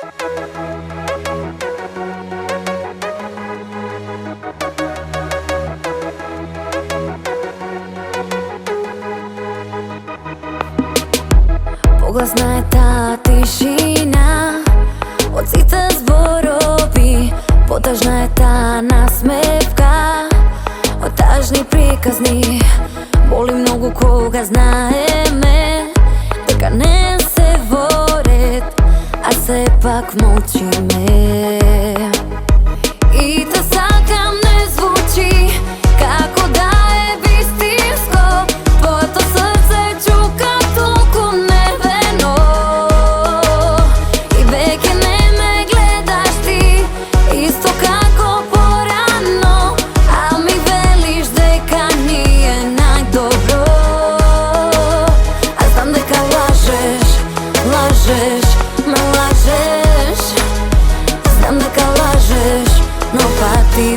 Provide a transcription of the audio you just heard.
Погласна е таа тишина од сите зборови, потажна е таа насмевка од тажни приказни. Боли многу кога знаеме дека не се во ред, а сепак молчиме. И те сакам не звучи како да е вистинско, твоето срце чука толку невено. И веќе не ме гледаш ти исто како порано, а ми велиш дека ни е најдобро. А знам дека лажеш, лажеш, ме лажеш. Знам дека лажеш, но пати